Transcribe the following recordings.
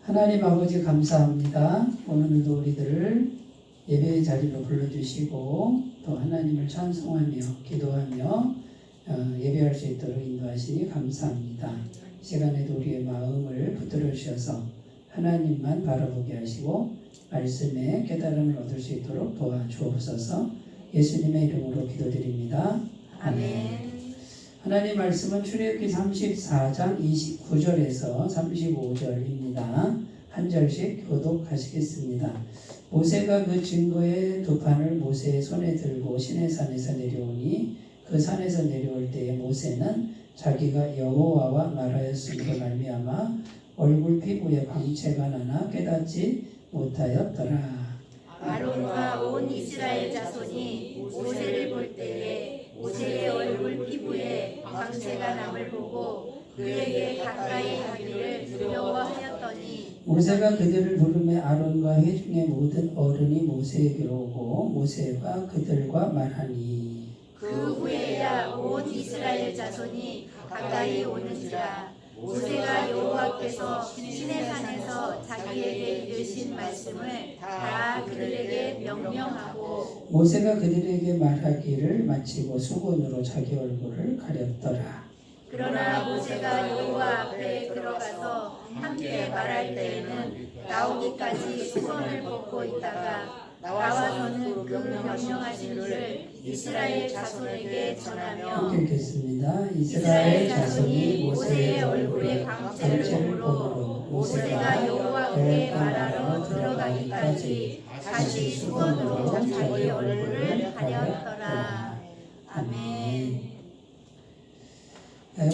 하나님 아버지 감사합니다. 오늘도 우리들을 예배의 자리로 불러주시고 또 하나님을 찬송하며 기도하며 예배할 수 있도록 인도하시니 감사합니다. 시간에도 우리의 마음을 붙들어 주셔서 하나님만 바라보게 하시고 말씀에 깨달음을 얻을 수 있도록 도와주옵소서. 예수님의 이름으로 기도드립니다. 아멘. 하나님 말씀은 출애굽기 34장 29절에서 35절입니다. 한 절씩 교독하시겠습니다. 모세가 그 증거의 두 판을 모세의 손에 들고 시내산에서 내려오니 그 산에서 내려올 때에 모세는 자기가 여호와와 말하였음으로 말미암아 얼굴 피부에 광채가 나나 깨닫지 못하였더라. 아론과 온 이스라엘 자손이 모세를 볼 때에 모세의 얼굴 피부에 광채가 남을 보고 그에게 가까이 하기를 두려워하였더니 모세가 그들을 부르매 아론과 회중의 모든 어른이 모세에게로 오고 모세가 그들과 말하니 그 후에야 온 이스라엘 자손이 가까이 오는지라. 모세가 여호와께서 시내산에서 자기에게 이르신 말씀을 다 그들에게 명령하고 모세가 그들에게 말하기를 마치고 수건으로 자기 얼굴을 가렸더라. 그러나 모세가 여호와 앞에 들어가서 함께 말할 때에는 나오기까지 수건을 벗고 있다가 나와서는 그 명령하신 일을 이스라엘 자손에게 전하며 함께 읽겠습니다. 이스라엘 자손이 모세의 얼굴에 광채를 보므로 모세가 여호와께 말하러 들어가기까지 다시 수건으로 자기 얼굴을 가렸더라. 아멘.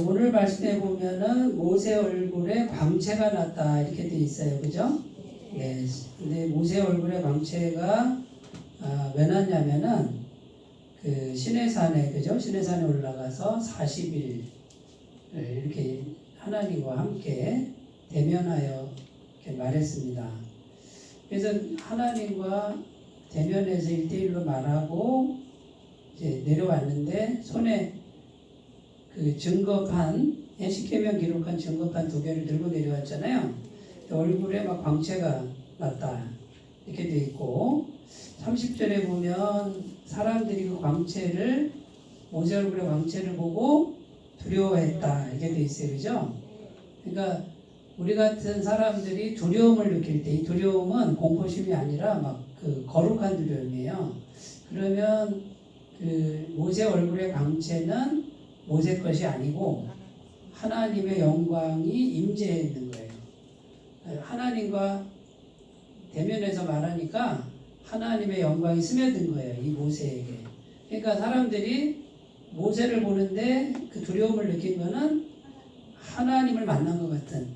오늘 말씀에 보면은 모세 얼굴에 광채가 났다 이렇게 돼 있어요, 그죠? 네. 근데 모세 얼굴에 광채가 왜 났냐면은 그 시내산에 그죠? 시내산에 올라가서 40일 이렇게 하나님과 함께 대면하여 이렇게 말했습니다. 그래서 하나님과 대면해서 1대1로 말하고 이제 내려왔는데 손에 그 증거판, 십계명 기록한 증거판 2개를 들고 내려왔잖아요. 얼굴에 막 광채가 났다 이렇게 돼 있고 30절에 보면 사람들이 그 광채를 모세 얼굴의 광채를 보고 두려워했다 이렇게 돼 있어요, 그죠? 그러니까 우리 같은 사람들이 두려움을 느낄 때 이 두려움은 공포심이 아니라 막 그 거룩한 두려움이에요. 그러면 그 모세 얼굴의 광채는 모세 것이 아니고 하나님의 영광이 임재해 있는 거예요. 하나님과 대면해서 말하니까 하나님의 영광이 스며든 거예요, 이 모세에게. 그러니까 사람들이 모세를 보는데 그 두려움을 느낀 거는 하나님을 만난 것 같은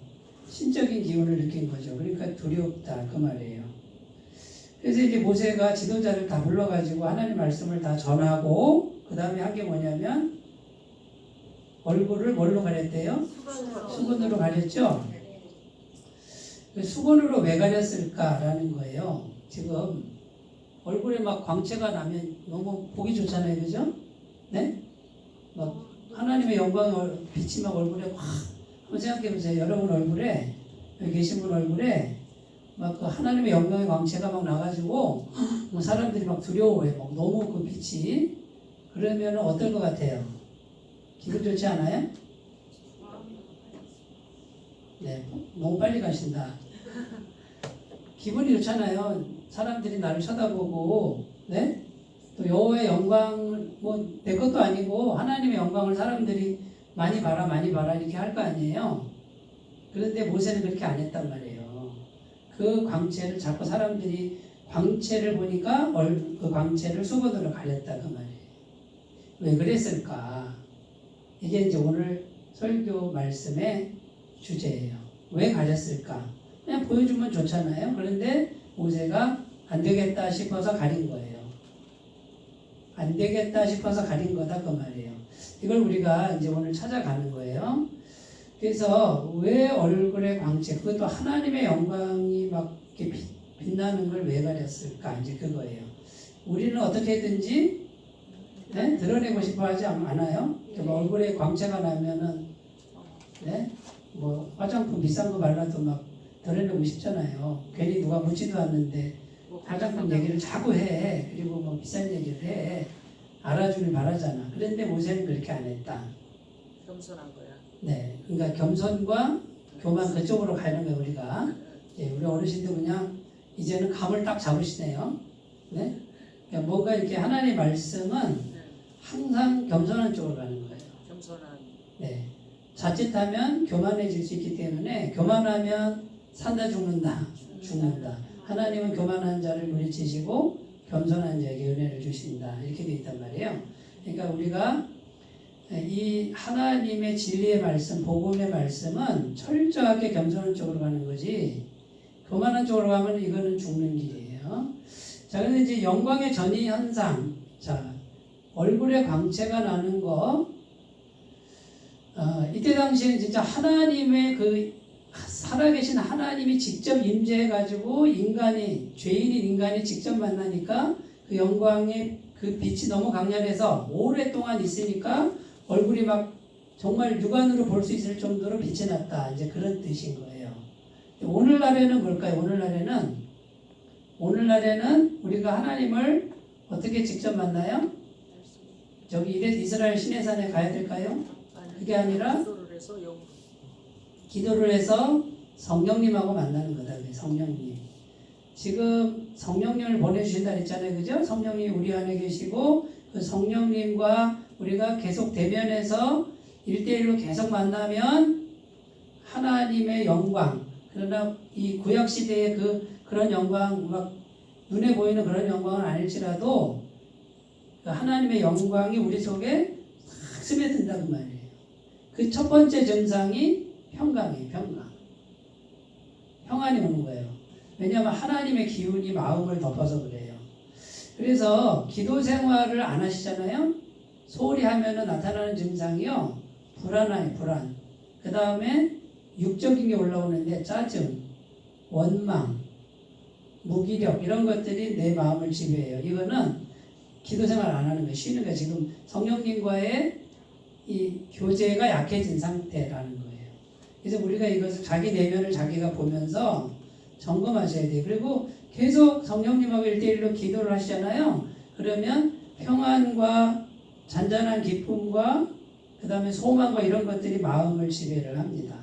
신적인 기운을 느낀 거죠. 그러니까 두렵다 그 말이에요. 그래서 이제 모세가 지도자를 다 불러가지고 하나님 말씀을 다 전하고 그 다음에 한 게 뭐냐면 얼굴을 뭘로 가렸대요? 수건으로 가렸죠? 수건으로 왜 가렸을까라는 거예요. 지금 얼굴에 막 광채가 나면 너무 보기 좋잖아요, 그죠? 네? 막 하나님의 영광 빛이 막 얼굴에 확 한번 생각해 보세요. 여러분 얼굴에 여기 계신 분 얼굴에 막 그 하나님의 영광의 광채가 막 나가지고 뭐 사람들이 막 두려워해. 막 너무 그 빛이 그러면 어떨 것 같아요? 기분 좋지 않아요? 네, 너무 빨리 가신다. 기분이 좋잖아요. 사람들이 나를 쳐다보고, 네? 또 여호와의 영광, 뭐 내 것도 아니고 하나님의 영광을 사람들이 많이 봐라, 많이 봐라 이렇게 할 거 아니에요. 그런데 모세는 그렇게 안 했단 말이에요. 그 광채를 자꾸 사람들이 광채를 보니까 그 광채를 수건으로 가렸다 그 말이에요. 왜 그랬을까? 이게 이제 오늘 설교 말씀의 주제예요. 왜 가렸을까? 그냥 보여주면 좋잖아요. 그런데 모세가 안 되겠다 싶어서 가린 거예요. 안 되겠다 싶어서 가린 거다 그 말이에요. 이걸 우리가 이제 오늘 찾아가는 거예요. 그래서 왜 얼굴의 광채, 그것도 하나님의 영광이 막 이렇게 빛나는 걸 왜 가렸을까? 이제 그거예요. 우리는 어떻게든지 네? 드러내고 싶어 하지 않아요? 얼굴에 광채가 나면은 네? 뭐 화장품 비싼 거 발라도 막 드러내고 싶잖아요. 괜히 누가 묻지도 않는데 화장품 얘기를 자꾸 해. 그리고 뭐 비싼 얘기를 해. 알아주길 바라잖아. 그런데 모세는 그렇게 안 했다. 겸손한 거야. 네, 그러니까 겸손과 교만 그쪽으로 가는 거예요. 우리가 우리 어르신도 그냥 이제는 감을 딱 잡으시네요. 네, 그러니까 뭔가 이렇게 하나님의 말씀은 항상 겸손한 쪽으로 가는 거예요. 겸손한. 네, 자칫하면 교만해질 수 있기 때문에 교만하면 산다 죽는다. 하나님은 교만한 자를 물리치시고 겸손한 자에게 은혜를 주신다. 이렇게 되어 있단 말이에요. 그러니까 우리가 이 하나님의 진리의 말씀, 복음의 말씀은 철저하게 겸손한 쪽으로 가는 거지 교만한 쪽으로 가면 이거는 죽는 길이에요. 자, 그런데 이제 영광의 전이 현상, 자 얼굴에 광채가 나는 거, 이때 당시에는 진짜 하나님의 그 살아계신 하나님이 직접 임재해가지고 죄인인 인간이 직접 만나니까 그 영광의 그 빛이 너무 강렬해서 오랫동안 있으니까 얼굴이 막 정말 육안으로 볼 수 있을 정도로 빛이 났다. 이제 그런 뜻인 거예요. 오늘날에는 뭘까요? 오늘날에는 우리가 하나님을 어떻게 직접 만나요? 저기 이스라엘 시내산에 가야 될까요? 그게 아니라 기도를 해서 성령님하고 만나는 거다. 성령님. 지금 성령님을 보내주신다 그랬잖아요. 그죠? 성령님이 우리 안에 계시고 그 성령님과 우리가 계속 대면해서 1대1로 계속 만나면 하나님의 영광, 그러나 이 구약시대의 그런 영광, 막 눈에 보이는 그런 영광은 아닐지라도 그 하나님의 영광이 우리 속에 싹 스며든다 그 말이에요. 그 첫 번째 증상이 평강이에요. 평안이 오는 거예요. 왜냐하면 하나님의 기운이 마음을 덮어서 그래요. 그래서 기도 생활을 안 하시잖아요. 소홀히 하면은 나타나는 증상이요. 불안. 그 다음에 육적인 게 올라오는데 짜증, 원망, 무기력 이런 것들이 내 마음을 지배해요. 이거는 기도 생활 안 하는 거예요. 쉬는 거예요. 지금 성령님과의 이 교제가 약해진 상태라는 거예요. 그래서 우리가 이것을 자기 내면을 자기가 보면서 점검하셔야 돼요. 그리고 계속 성령님하고 1대1로 기도를 하시잖아요. 그러면 평안과 잔잔한 기쁨과 그 다음에 소망과 이런 것들이 마음을 지배를 합니다.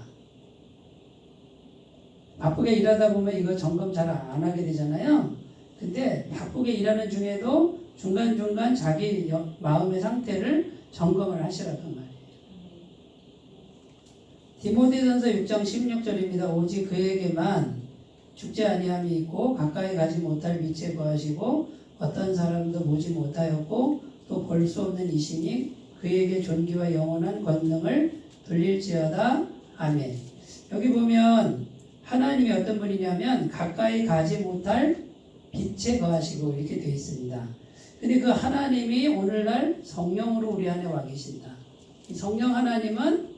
바쁘게 일하다 보면 이거 점검 잘 안 하게 되잖아요. 근데 바쁘게 일하는 중에도 중간중간 자기 마음의 상태를 점검을 하시라고 말이에요. 디모데전서 6장 16절입니다. 오직 그에게만 죽지 아니함이 있고 가까이 가지 못할 위치에 거하시고 어떤 사람도 보지 못하였고 또 볼 수 없는 이시니 그에게 존귀와 영원한 권능을 돌릴지어다. 아멘. 여기 보면 하나님이 어떤 분이냐면 가까이 가지 못할 빛에 거하시고 이렇게 되어 있습니다. 근데 그 하나님이 오늘날 성령으로 우리 안에 와 계신다. 이 성령 하나님은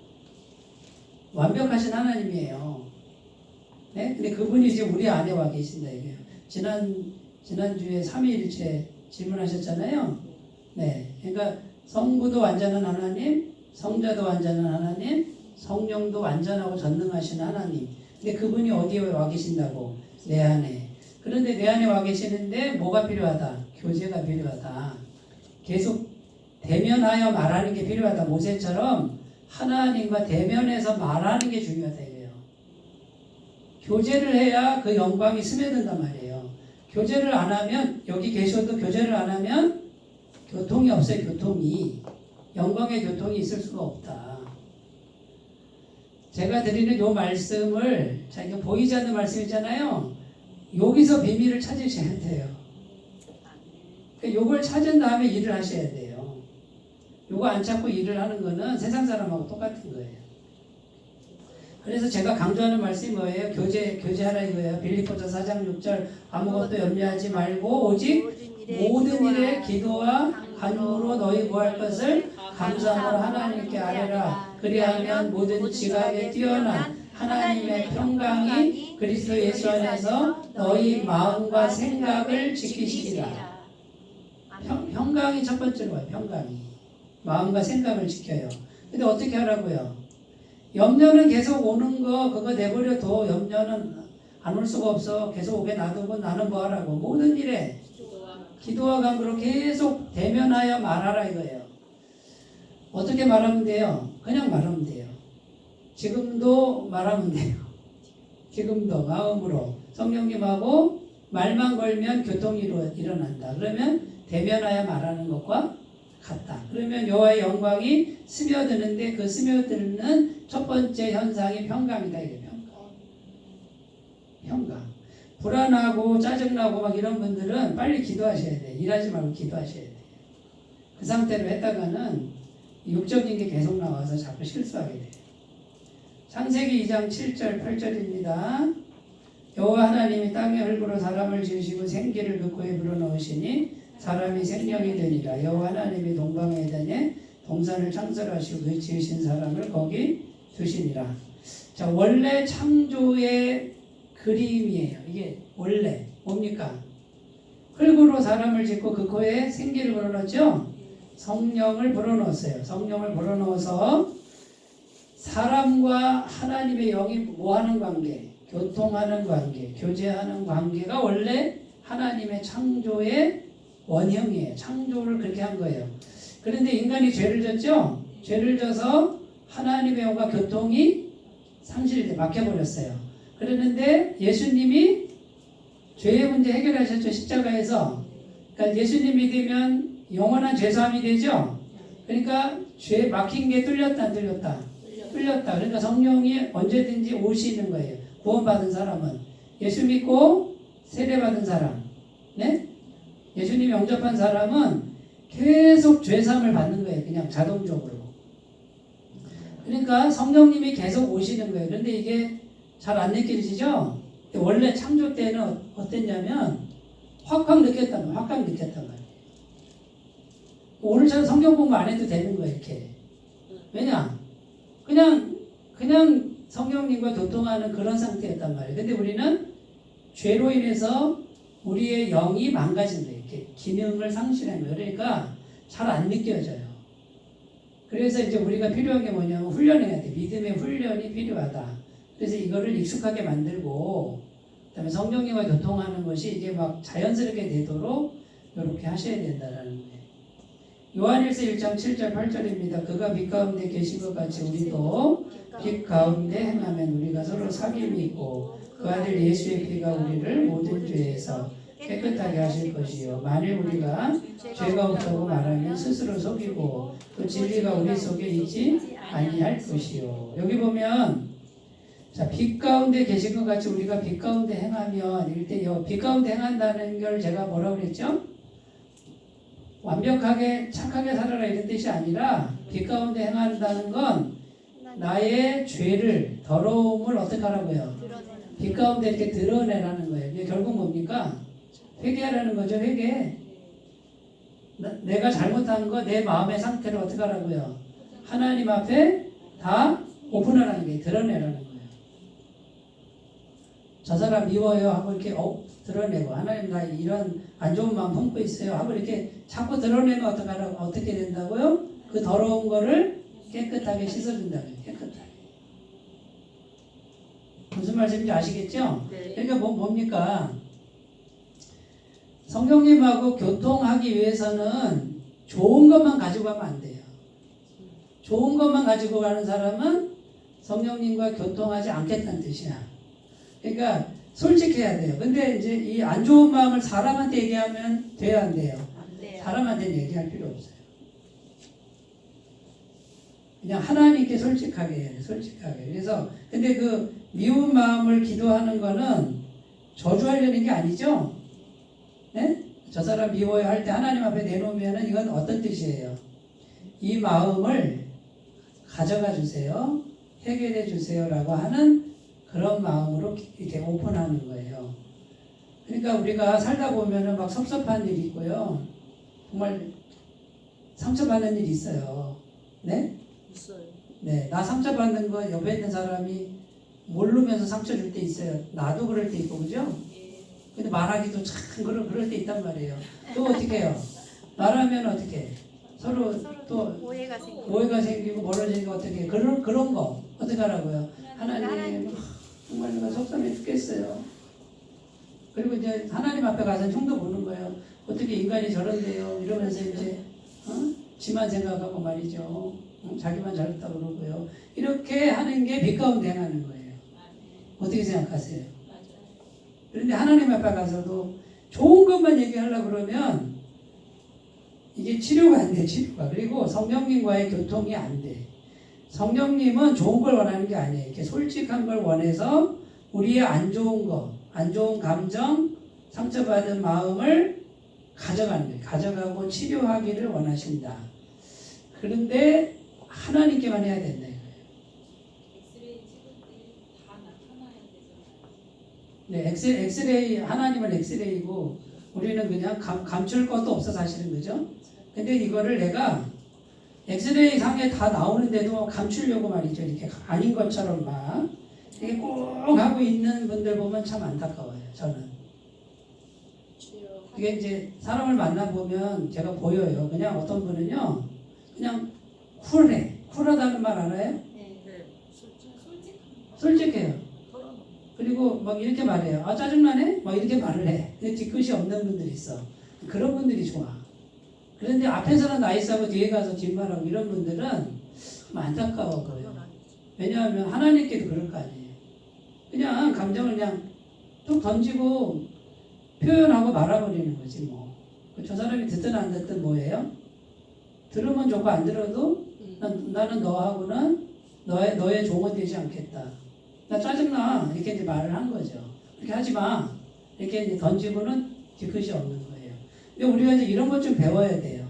완벽하신 하나님이에요. 네? 근데 그분이 이제 우리 안에 와 계신다 이거예요. 지난주에 삼위일체 질문하셨잖아요. 네. 그러니까 성부도 완전한 하나님, 성자도 완전한 하나님, 성령도 완전하고 전능하신 하나님. 근데 그분이 어디에 와 계신다고? 내 안에. 그런데 내 안에 와 계시는데 뭐가 필요하다? 교제가 필요하다. 계속 대면하여 말하는 게 필요하다. 모세처럼 하나님과 대면해서 말하는 게 중요하다 이거예요. 교제를 해야 그 영광이 스며든단 말이에요. 교제를 안 하면, 여기 계셔도 교제를 안 하면 교통이 없어요. 교통이. 영광의 교통이 있을 수가 없다. 제가 드리는 요 말씀을, 자, 이거 보이지 않는 말씀이잖아요. 여기서 비밀을 찾으셔야 돼요. 요걸 찾은 다음에 일을 하셔야 돼요. 요거 안 찾고 일을 하는 거는 세상 사람하고 똑같은 거예요. 그래서 제가 강조하는 말씀이 뭐예요? 교제하라 이거예요. 빌립보서 4장 6절 아무것도 염려하지 말고 오직 모든 일에 기도와 간구로 너희 구할 것을 감사함으로 하나님께 아뢰라. 그리하면 모든 지각에 뛰어난 하나님의 평강이 그리스도 예수 안에서 너희 마음과 생각을 지키시리라. 평강이 첫 번째로 와요. 평강이. 마음과 생각을 지켜요. 근데 어떻게 하라고요? 염려는 계속 오는 거 그거 내버려둬. 염려는 안 올 수가 없어. 계속 오게 놔두고 나는 뭐 하라고. 모든 일에 기도와 간구로 계속 대면하여 말하라 이거예요. 어떻게 말하면 돼요? 그냥 말하면 돼요. 지금도 말하면 돼요. 지금도 마음으로 성령님하고 말만 걸면 교통이 일어난다. 그러면 대면하여 말하는 것과 같다. 그러면 여호와의 영광이 스며드는데 그 스며드는 첫 번째 현상이 평강이다. 이게 평강. 불안하고 짜증나고 막 이런 분들은 빨리 기도하셔야 돼. 일하지 말고 기도하셔야 돼. 그 상태로 했다가는 육적인 게 계속 나와서 자꾸 실수하게 돼요. 창세기 2장 7절 8절입니다. 여호와 하나님이 땅의 흙으로 사람을 지으시고 생기를 그 코에 불어넣으시니 사람이 생명이 되니라. 여호와 하나님이 동방의 에덴에 동산을 창설하시고 그 지으신 사람을 거기 두시니라. 자, 원래 창조의 그림이에요. 이게 원래 뭡니까? 흙으로 사람을 짓고 그 코에 생기를 불어넣었죠. 성령을 불어넣었어요. 성령을 불어넣어서 사람과 하나님의 영이 뭐하는 관계? 교통하는 관계, 교제하는 관계가 원래 하나님의 창조의 원형이에요. 창조를 그렇게 한 거예요. 그런데 인간이 죄를 졌죠? 죄를 져서 하나님의 영과 교통이 상실돼 막혀버렸어요. 그랬는데 예수님이 죄의 문제 해결하셨죠. 십자가에서. 그러니까 예수님 믿으면 영원한 죄사함이 되죠. 그러니까 죄 막힌 게 뚫렸다 안 뚫렸다? 뚫렸다. 그러니까 성령이 언제든지 오시는 거예요. 구원받은 사람은. 예수 믿고 세례받은 사람. 네? 예수님 영접한 사람은 계속 죄사함을 받는 거예요. 그냥 자동적으로. 그러니까 성령님이 계속 오시는 거예요. 그런데 이게 잘 안 느껴지죠? 원래 창조 때는 어땠냐면 확 느꼈단 말이에요. 확 느꼈단 말이에요. 오늘처럼 성경 공부 안 해도 되는 거예요. 이렇게. 왜냐? 그냥 성령님과 교통하는 그런 상태였단 말이에요. 근데 우리는 죄로 인해서 우리의 영이 망가진 거예요. 이렇게 기능을 상실한 거예요. 그러니까 잘 안 느껴져요. 그래서 이제 우리가 필요한 게 뭐냐면 훈련해야 돼. 믿음의 훈련이 필요하다. 그래서 이거를 익숙하게 만들고 그다음에 성령님과 교통하는 것이 이게 막 자연스럽게 되도록 이렇게 하셔야 된다라는 거예요. 요한일서 1장 7절 8절입니다. 그가 빛 가운데 계신 것 같이 우리도 빛 가운데 행하면 우리가 서로 사귐이 있고 그 아들 예수의 피가 우리를 모든 죄에서 깨끗하게 하실 것이요. 만일 우리가 죄가 없다고 말하면 스스로 속이고 또 진리가 우리 속에 있지 아니할 것이요. 여기 보면 자, 빛 가운데 계신 것 같이 우리가 빛 가운데 행하면 이때 빛 가운데 행한다는 걸 제가 뭐라고 그랬죠? 완벽하게 착하게 살아라 이런 뜻이 아니라 빛 가운데 행한다는 건 나의 죄를 더러움을 어떻게 하라고요? 빛 가운데 이렇게 드러내라는 거예요. 이게 결국 뭡니까? 회개하라는 거죠. 회개. 내가 잘못한 거 내 마음의 상태를 어떻게 하라고요? 하나님 앞에 다 오픈하라는 게 드러내라는 거예요. 저 사람 미워요 하고 이렇게 드러내고 하나님 나 이런 안 좋은 마음 품고 있어요 하고 이렇게 자꾸 드러내면 어떻게 된다고요? 그 더러운 거를 깨끗하게 씻어준다고요. 깨끗하게. 무슨 말씀인지 아시겠죠? 네. 그러니까 뭡니까? 성령님하고 교통하기 위해서는 좋은 것만 가지고 가면 안 돼요. 좋은 것만 가지고 가는 사람은 성령님과 교통하지 않겠다는 뜻이야. 그러니까 솔직해야 돼요. 근데 이제 이 안 좋은 마음을 사람한테 얘기하면 돼요, 안 돼요? 사람한테는 얘기할 필요 없어요. 그냥 하나님께 솔직하게 해야 돼요. 솔직하게. 그래서 근데 그 미운 마음을 기도하는 거는 저주하려는 게 아니죠? 네? 저 사람 미워요 할 때 하나님 앞에 내놓으면 이건 어떤 뜻이에요? 이 마음을 가져가 주세요. 해결해 주세요라고 하는 그런 마음으로 이렇게 오픈하는 거예요. 그러니까 우리가 살다 보면은 막 섭섭한 일이 있고요. 정말 상처받는 일이 있어요. 네? 있어요. 네. 나 상처받는 거 옆에 있는 사람이 모르면서 상처 줄 때 있어요. 나도 그럴 때 있고, 그죠? 근데 말하기도 참 그럴 때 있단 말이에요. 또 어떻게 해요? 말하면 어떻게 해? 서로 또 오해가 생기고 멀어지고 어떻게 해? 그런 거 어떻게 하라고요? 하나님 정말 내가 속상해 죽겠어요. 그리고 이제 하나님 앞에 가서 흉도 보는 거예요. 어떻게 인간이 저런데요? 이러면서 이제 지만 생각하고 말이죠. 자기만 잘했다고 그러고요. 이렇게 하는 게 빛 가운데 행하는 거예요. 어떻게 생각하세요? 그런데 하나님 앞에 가서도 좋은 것만 얘기하려고 그러면 이게 치료가 안 돼, 치료가. 그리고 성령님과의 교통이 안 돼. 성령님은 좋은 걸 원하는 게 아니에요. 이렇게 솔직한 걸 원해서 우리의 안 좋은 거, 안 좋은 감정, 상처받은 마음을 가져가는 거예요. 가져가고 치료하기를 원하신다. 그런데 하나님께만 해야 된다. 네, 엑스레이, 하나님은 엑스레이고 우리는 그냥 감출 것도 없어 사실은, 그죠? 근데 이거를 내가 엑스레이 상에 다 나오는데도 감추려고 말이죠. 이렇게 아닌 것처럼 막 이게 꼭 하고 있는 분들 보면 참 안타까워요. 저는. 그게 이제 사람을 만나보면 제가 보여요. 그냥 어떤 분은요, 그냥 쿨해. 쿨하다는 말 알아요? 네. 솔직해요. 그리고 막 이렇게 말해요. 아, 짜증나네? 막 이렇게 말을 해. 근데 뒤끝이 없는 분들이 있어. 그런 분들이 좋아. 그런데 앞에서는 나이스하고 뒤에 가서 뒷말하고 이런 분들은 좀 안타까워 보여요. 왜냐하면 하나님께도 그럴 거 아니에요. 그냥 감정을 그냥 툭 던지고 표현하고 말아버리는 거지 뭐. 저 사람이 듣든 안 듣든 뭐예요? 들으면 좋고 안 들어도 나는 너하고는 너의 종은 되지 않겠다. 나 짜증나. 이렇게 이제 말을 한 거죠. 이렇게 하지 마. 이렇게 이제 던지고는 뒤끝이 없는 거예요. 근데 우리가 이제 이런 것 좀 배워야 돼요.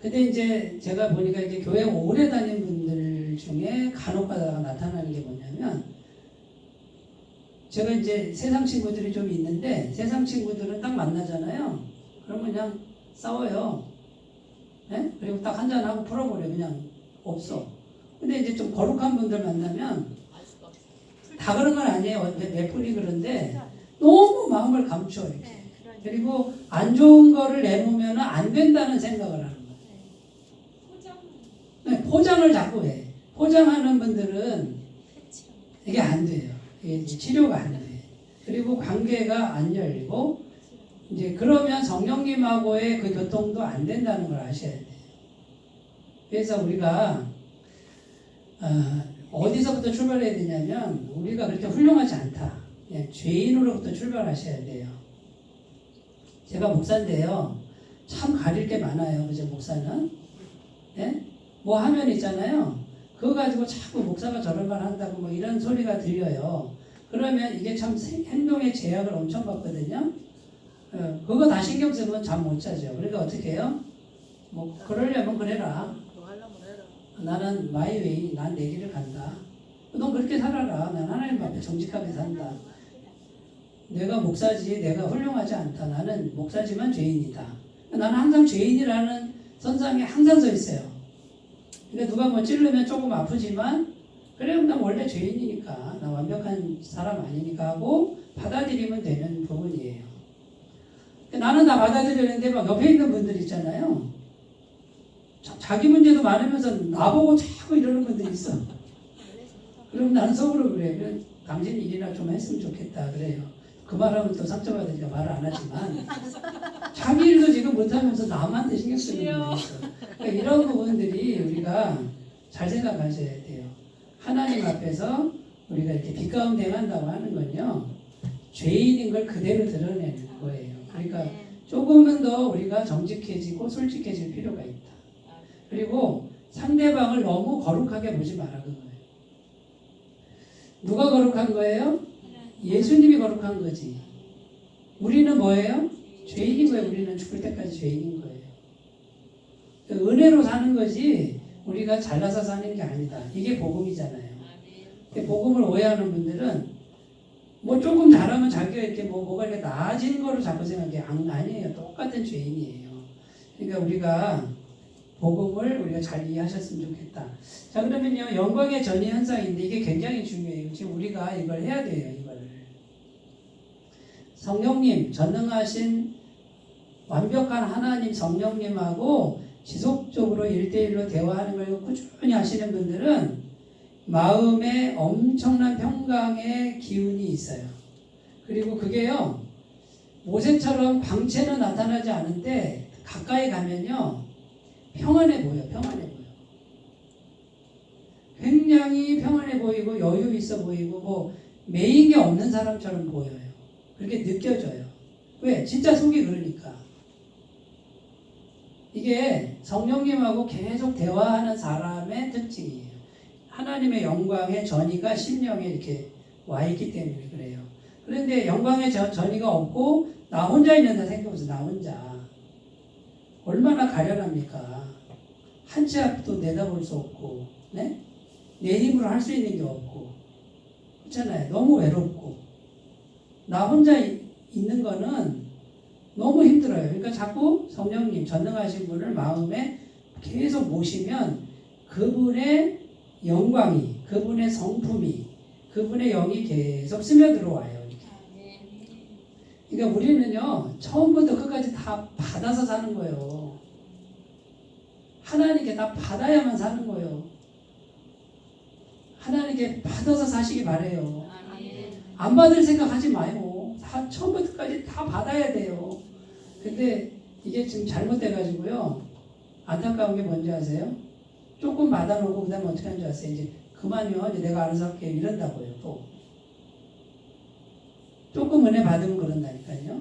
근데 이제 제가 보니까 이제 교회 오래 다닌 분들 중에 간혹 가다가 나타나는 게 뭐냐면, 제가 이제 세상 친구들이 좀 있는데, 세상 친구들은 딱 만나잖아요. 그러면 그냥 싸워요. 네? 그리고 딱 한잔하고 풀어버려. 그냥 없어. 근데 이제 좀 거룩한 분들 만나면 다 그런 건 아니에요. 몇 분이 그런데 너무 마음을 감춰 이렇게. 그리고 안 좋은 거를 내놓으면 안 된다는 생각을 하는 거예요. 네, 포장을 자꾸 해. 포장하는 분들은 이게 안 돼요. 이게 치료가 안 돼. 그리고 관계가 안 열리고 이제 그러면 성령님하고의 그 교통도 안 된다는 걸 아셔야 돼요. 그래서 우리가 어디서부터 출발해야 되냐면, 우리가 그렇게 훌륭하지 않다. 그냥 죄인으로부터 출발하셔야 돼요. 제가 목사인데요. 참 가릴 게 많아요. 그죠, 목사는? 네? 뭐 하면 있잖아요. 그거 가지고 자꾸 목사가 저런 말 한다고 뭐 이런 소리가 들려요. 그러면 이게 참 행동의 제약을 엄청 받거든요. 그거 다 신경 쓰면 잠 못 자죠. 그러니까 어떻게 해요? 뭐 그러려면 그래라. 나는 마이 웨이, 난 내 길을 간다. 넌 그렇게 살아라. 난 하나님 앞에 정직하게 산다. 내가 목사지, 내가 훌륭하지 않다. 나는 목사지만 죄인이다. 나는 항상 죄인이라는 선상에 항상 서 있어요. 근데 누가 뭐 찌르면 조금 아프지만, 그래, 난 원래 죄인이니까, 나 완벽한 사람 아니니까 하고 받아들이면 되는 부분이에요. 나는 다 받아들이는데 막 옆에 있는 분들 있잖아요. 자기 문제도 많으면서 나보고 자꾸 이러는 분들이 있어. 그럼 나는 속으로 그래. 그래, 당신 일이나 좀 했으면 좋겠다. 그래요. 그 말하면 또 상처받으니까 말을 안 하지만, 자기 일도 지금 못하면서 남한테 신경 쓰는 분들이 있어. 그러니까 이런 부분들이 우리가 잘 생각하셔야 돼요. 하나님 앞에서 우리가 이렇게 빛 가운데 행한다고 하는 건요, 죄인인 걸 그대로 드러내는 거예요. 그러니까 조금은 더 우리가 정직해지고 솔직해질 필요가 있다. 그리고 상대방을 너무 거룩하게 보지 말아, 그거예요. 누가 거룩한 거예요? 예수님이 거룩한 거지. 우리는 뭐예요? 죄인인 거예요. 우리는 죽을 때까지 죄인인 거예요. 은혜로 사는 거지 우리가 잘나서 사는 게 아니다. 이게 복음이잖아요. 근데 복음을 오해하는 분들은 뭐 조금 잘하면 자기가 이렇게 뭐가 이렇게 나아진 거로 자꾸 생각해. 아니에요. 똑같은 죄인이에요. 그러니까 우리가 복음을 우리가 잘 이해하셨으면 좋겠다. 자, 그러면요, 영광의 전이 현상인데 이게 굉장히 중요해요. 지금 우리가 이걸 해야 돼요. 이거를 성령님, 전능하신 완벽한 하나님 성령님하고 지속적으로 1대1로 대화하는 걸 꾸준히 하시는 분들은 마음에 엄청난 평강의 기운이 있어요. 그리고 그게요, 모세처럼 광채는 나타나지 않은데 가까이 가면요 평안해 보여. 굉장히 평안해 보이고 여유 있어 보이고 뭐 매인 게 없는 사람처럼 보여요. 그렇게 느껴져요. 왜? 진짜 속이 그러니까. 이게 성령님하고 계속 대화하는 사람의 특징이에요. 하나님의 영광의 전이가 심령에 이렇게 와 있기 때문에 그래요. 그런데 영광의 전이가 없고 나 혼자 있는다 생각해보세요. 나 혼자. 얼마나 가련합니까? 한 치 앞도 내다볼 수 없고, 네? 내 힘으로 할 수 있는 게 없고, 그렇잖아요. 너무 외롭고. 나 혼자 있는 거는 너무 힘들어요. 그러니까 자꾸 성령님, 전능하신 분을 마음에 계속 모시면 그분의 영광이, 그분의 성품이, 그분의 영이 계속 스며들어와요. 그러니까 우리는요, 처음부터 끝까지 다 받아서 사는 거예요. 하나님께 다 받아야만 사는 거예요. 하나님께 받아서 사시기 바래요. 안 받을 생각 하지 마요. 다 처음부터 끝까지 다 받아야 돼요. 근데 이게 지금 잘못돼가지고요. 안타까운 게 뭔지 아세요? 조금 받아놓고 그 다음에 어떻게 하는 줄 아세요? 이제 그만요. 이제 내가 알아서 할게요. 이런다고요. 또. 조금 은혜 받으면 그런다니까요.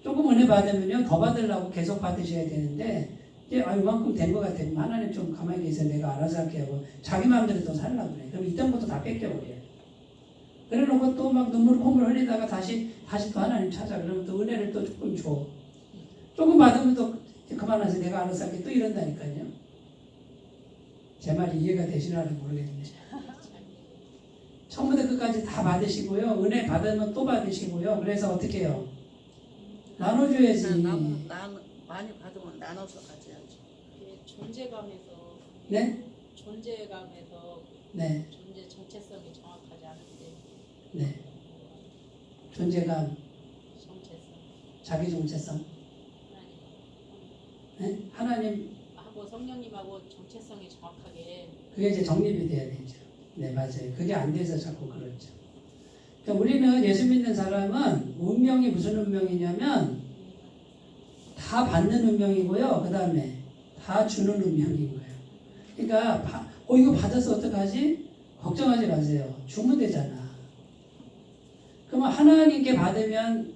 조금 은혜 받으면요. 더 받으려고 계속 받으셔야 되는데 이제 이만큼 된 것 같아요. 하나님 좀 가만히 계세요. 내가 알아서 할게요. 자기 마음대로 또 살려고 그래. 그럼 있던 것도 다 뺏겨버려요. 그래 놓고 또 막 눈물 콧물 흘리다가 다시 또 하나님 찾아. 그러면 또 은혜를 또 조금 줘. 조금 받으면 또 그만하세요. 내가 알아서 할게. 또 이런다니까요. 제 말이 이해가 되시나를 모르겠는데. 처음부터 끝까지 다 받으시고요. 은혜 받으면 또 받으시고요. 그래서 어떻게 해요? 나눠줘야지. 많이 받으면 나눠서 가져야지. 존재감에서 네? 존재감에서 네. 존재 정체성이 정확하지 않은데 네. 존재감, 정체성 자기 정체성. 네? 하나님하고 성령님하고 정체성이 정확하게 그게 이제 정립이 돼야 되죠. 네, 맞아요. 그게 안 돼서 자꾸 그렇죠. 그러니까 우리는 예수 믿는 사람은 운명이 무슨 운명이냐면 다 받는 운명이고요. 그 다음에 다 주는 운명인 거예요. 그러니까 이거 받아서 어떡하지? 걱정하지 마세요. 주면 되잖아. 그러면 하나님께 받으면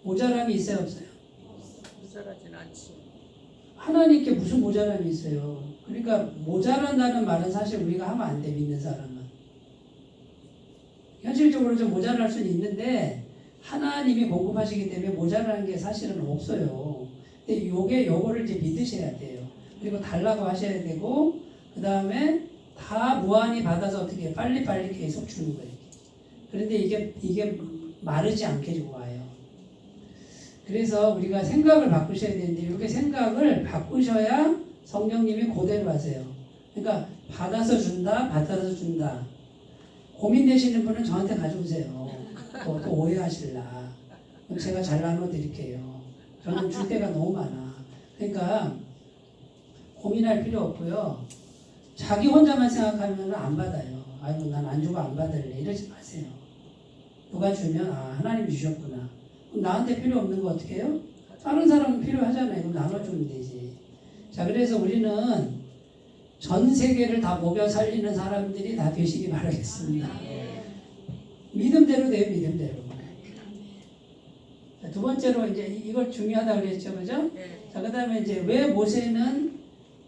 모자람이 있어요, 없어요? 모자라진 않지. 하나님께 무슨 모자람이 있어요? 그러니까 모자란다는 말은 사실 우리가 하면 안 돼, 믿는 사람은. 현실적으로 좀 모자랄 수는 있는데 하나님이 공급하시기 때문에 모자라는 게 사실은 없어요. 근데 요거를 이제 믿으셔야 돼요. 그리고 달라고 하셔야 되고 그 다음에 다 무한히 받아서 어떻게 빨리빨리 계속 주는 거예요. 그런데 이게 마르지 않게 좋아요. 그래서 우리가 생각을 바꾸셔야 되는데 이렇게 생각을 바꾸셔야 성령님이 그대로 하세요. 그러니까 받아서 준다. 고민되시는 분은 저한테 가져오세요. 또 오해하실라. 그럼 제가 잘 나눠드릴게요. 저는 줄 때가 너무 많아. 그러니까 고민할 필요 없고요. 자기 혼자만 생각하면 안 받아요. 아이고 난 안 주고 안 받을래. 이러지 마세요. 누가 주면 하나님 주셨구나. 그럼 나한테 필요 없는 거 어떻게 해요? 다른 사람은 필요하잖아요. 그럼 나눠주면 되지. 자, 그래서 우리는 전 세계를 다 먹여 살리는 사람들이 다 되시기 바라겠습니다. 믿음대로 돼요, 믿음대로. 자, 두 번째로 이제 이걸 중요하다고 그랬죠, 그죠? 네. 자, 그 다음에 이제 왜 모세는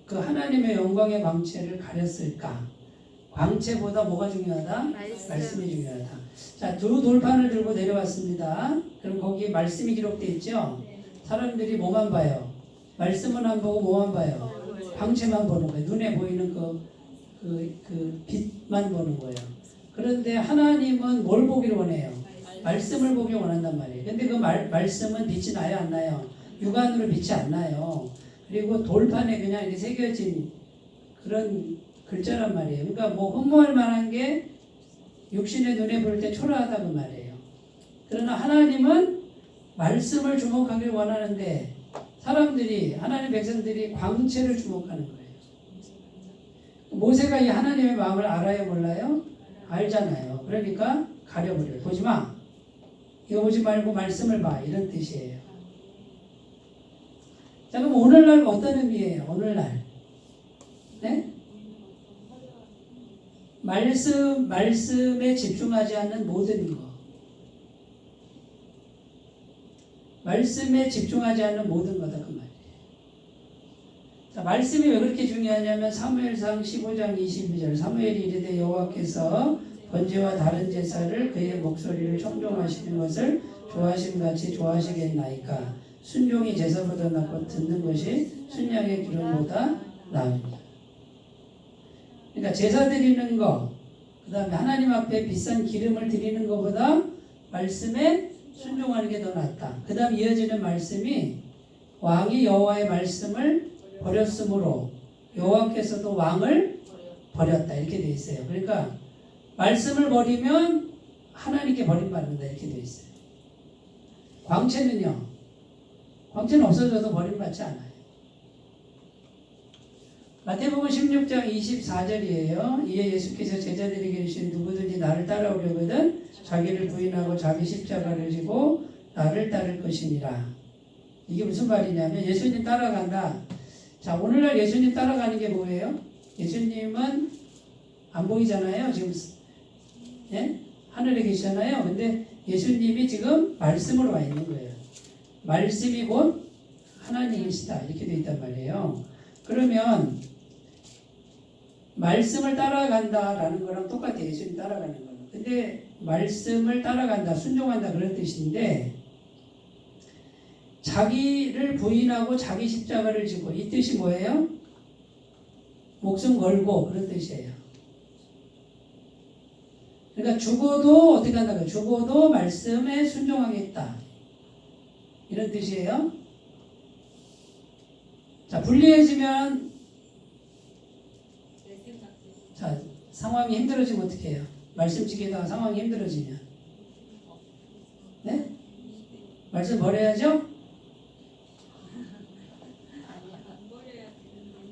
그 하나님의 영광의 광채를 가렸을까? 광채보다 뭐가 중요하다? 말씀이 중요하다. 자, 두 돌판을 들고 내려왔습니다. 그럼 거기 말씀이 기록되어 있죠? 사람들이 뭐만 봐요? 말씀은 안 보고 뭐만 봐요? 광채만 보는 거예요. 눈에 보이는 그 빛만 보는 거예요. 그런데 하나님은 뭘 보기를 원해요? 말씀을 보기 원한단 말이에요. 근데 그 말씀은 빛이 나요, 안 나요? 육안으로 빛이 안 나요. 그리고 돌판에 그냥 이렇게 새겨진 그런 글자란 말이에요. 그러니까 뭐 흠모할 만한 게 육신의 눈에 볼 때 초라하다고 말이에요. 그러나 하나님은 말씀을 주목하길 원하는데 사람들이, 하나님 백성들이 광채를 주목하는 거예요. 모세가 이 하나님의 마음을 알아요, 몰라요? 알잖아요. 그러니까 가려버려요. 보지 마. 이거 보지 말고 말씀을 봐. 이런 뜻이에요. 자, 그럼 오늘날 어떤 의미예요? 오늘날. 네? 말씀에 집중하지 않는 모든 것. 말씀에 집중하지 않는 모든 거다 그 말이에요. 자, 말씀이 왜 그렇게 중요하냐면 사무엘상 15장 22절 사무엘이 이르되 여호와께서 번제와 다른 제사를 그의 목소리를 청종하시는 것을 좋아하심같이 좋아하시겠나이까 순종이 제사보다 낫고 듣는 것이 순양의 기름보다 나으니라. 그러니까 제사 드리는 거, 그 다음에 하나님 앞에 비싼 기름을 드리는 것보다 말씀에 순종하는 게 더 낫다. 그 다음 이어지는 말씀이 왕이 여호와의 말씀을 버렸으므로 여호와께서도 왕을 버렸다. 이렇게 되어 있어요. 그러니까 말씀을 버리면 하나님께 버림받는다. 이렇게 되어 있어요. 광채는요. 광채는 없어져도 버림받지 않아요. 마태복음 16장 24절이에요. 이에 예수께서 제자들에게 이르시되 누구든지 나를 따라오려거든 자기를 부인하고 자기 십자가를 지고 나를 따를 것이니라. 이게 무슨 말이냐면 예수님 따라간다. 자, 오늘날 예수님 따라가는 게 뭐예요? 예수님은 안 보이잖아요. 지금 예? 하늘에 계시잖아요. 근데 예수님이 지금 말씀으로 와 있는 거예요. 말씀이 곧 하나님이시다. 이렇게 되어 있단 말이에요. 그러면 말씀을 따라간다라는 거랑 똑같아요. 예수님 따라가는 거는. 근데 말씀을 따라간다, 순종한다 그런 뜻인데 자기를 부인하고 자기 십자가를 지고 이 뜻이 뭐예요? 목숨 걸고 그런 뜻이에요. 그러니까 죽어도 어떻게 한다고요? 죽어도 말씀에 순종하겠다. 이런 뜻이에요. 자, 불리해지면 자, 상황이 힘들어지면 어떻게 해요? 말씀 지키다가 상황이 힘들어지면 네? 말씀 버려야죠?